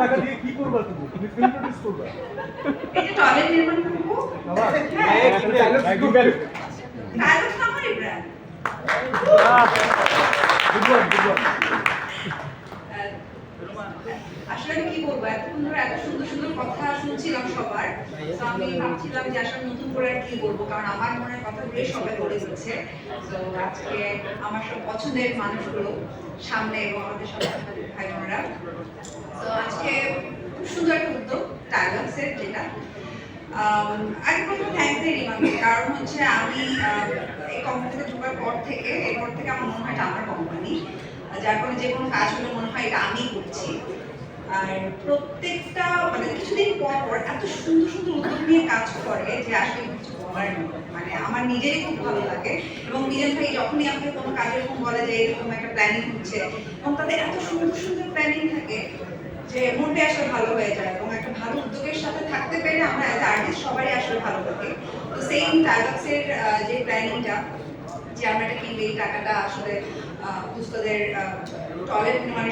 টাকা দিয়ে কি করবা তুমি ফিল্ম প্রডিউস করবা এই যে টয়লেট নির্মাণ করবো বাবা ডায়লগ আমারই ব্র্যান্ড আসলে আমি কি বলবো এতক্ষণ ধরে এত সুন্দর সুন্দর কথা শুনছিলাম সবার, তো আমি ভাবছিলাম যে আসলে নতুন করে আর কি বলবো, কারণ আমার মনের কথাগুলোই সবাই বলে দিচ্ছে। তো আজকে আমার সব পছন্দের মানুষগুলো সামনে এবং আমাদের সব ভাই বোনেরা, তো আজকে খুব সুন্দর একটা উদ্যোগ টাইগার্সের, যেটা আগে প্রথমে থ্যাংকস দিই রিমাকে, কারণ হচ্ছে আমি এই কোম্পানিতে ঢোকার পর থেকে আমার মনে হয় এটা আমার কোম্পানি, যার কারণে যে কোনো কাজ হলে মনে হয় এটা আমিই করছি। আর প্রত্যেকটা মানে কিছুদিন পর পর এত সুন্দর সুন্দর উদ্যোগ নিয়ে কাজ করে যে আসলে কিছু বলার নেই, মানে আমার নিজেরই খুব ভালো লাগে। এবং মিজান ভাই যখনই আমাকে কোনো কাজ এরকম বলে যে এরকম একটা প্ল্যানিং হচ্ছে, এবং তাদের এত সুন্দর সুন্দর প্ল্যানিং থাকে যে মনটা আসলে ভালো হয়ে যায়, এবং একটা ভালো উদ্যোগের সাথে থাকতে পেরে আমরা অ্যাজ আর্টিস্ট সবাই আসলে ভালো লাগে। তো সেম টাইগার্সের যে প্ল্যানিংটা, যে আমরা এটা কিনবে, এই টাকাটা আসলে দুস্থদের টয়লেট নির্মাণে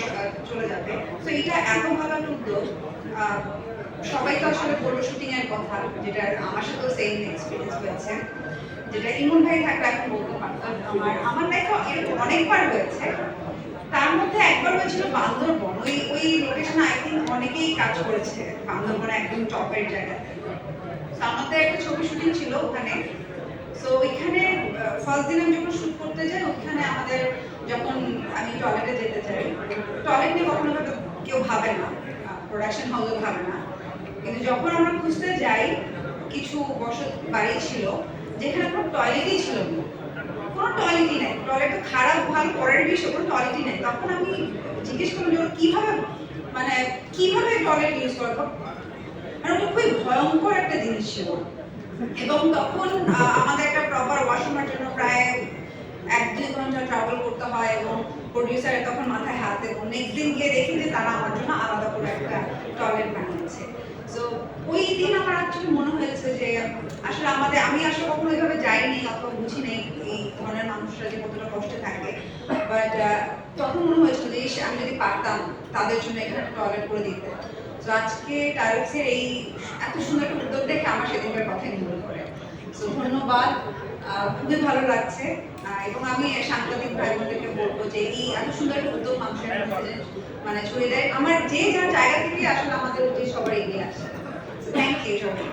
চলে যাবে, তো এটা এত ভালো একটা উদ্যোগ। সবাই তো আসলে বললো শুটিং এর কথা, যেটা আমার সাথেও সেম এক্সপিরিয়েন্স হয়েছে, যেটা ইমন ভাই থাকলে এখন বলতে পারতাম। আমার লাইফে এরকম অনেকবার হয়েছে, তার মধ্যে একবার হয়েছিল বান্দরবন। ওই লোকেশনে আই থিঙ্ক অনেকেই কাজ করেছে, বান্দরবনে একদম টপের জায়গাতে। আমাদের একটা ছবি শুটিং ছিল ওখানে। তো ওইখানে ফার্স্ট দিন আমি যখন শুট করতে যাই, ওইখানে আমাদের যখন আমি টয়লেটে যেতে চাই, টয়লেট নিয়ে কখনো কেউ ভাবে না, প্রোডাকশন হাউসও ভাবে না, কিন্তু যখন আমরা খুঁজতে যাই কিছু বসত বাড়ি ছিল যেখানে কোনো টয়লেটই ছিল না, কোনো টয়লেটই নাই, টয়লেট তো খারাপ ভালো পরের বিষয়, কোনো টয়লেটই নাই। তখন আমি জিজ্ঞেস করলাম যে কিভাবে কিভাবে টয়লেট ইউজ করবো, মানে ওটা খুবই ভয়ঙ্কর একটা জিনিস ছিল। এবং তখন আমাদের একটা প্রপার ওয়াশরুমের জন্য প্রায় 1-2 ঘন্টা ট্রাভেল করতে হয়, এবং প্রডিউসারের তখন মাথায় হাত, এবং নেক্সট দিন গিয়ে দেখি যে তারা আমার জন্য আলাদা করে একটা টয়লেট বানিয়েছে। সো ওই দিন আমার অ্যাকচুয়ালি মনে হয়েছে যে আসলে আমি আসলে কখনো এইভাবে যাইনি অথবা বুঝি নেই এই ধরনের মানুষরা যে কতটা কষ্টে থাকে, বাট তখন মনে হয়েছিল যে আমি যদি পারতাম তাদের জন্য এখানে একটা টয়লেট করে দিতে। তো আজকে টাইগার্সের এই এত সুন্দর একটা উদ্যোগ দেখে আমার সেদিনকার কথাই মনে পড়ে। তো ধন্যবাদ, খুবই ভালো লাগছে। এবং আমি সাংবাদিক ভাই বোনদেরকে বলবো যে এই এত সুন্দর একটা উদ্যোগ মানুষের মধ্যে মানে ছড়িয়ে দেয়, আমার যে যার জায়গা থেকে আসলে আমাদের উচিত সবার এগিয়ে আসে। থ্যাংক ইউ সবাই।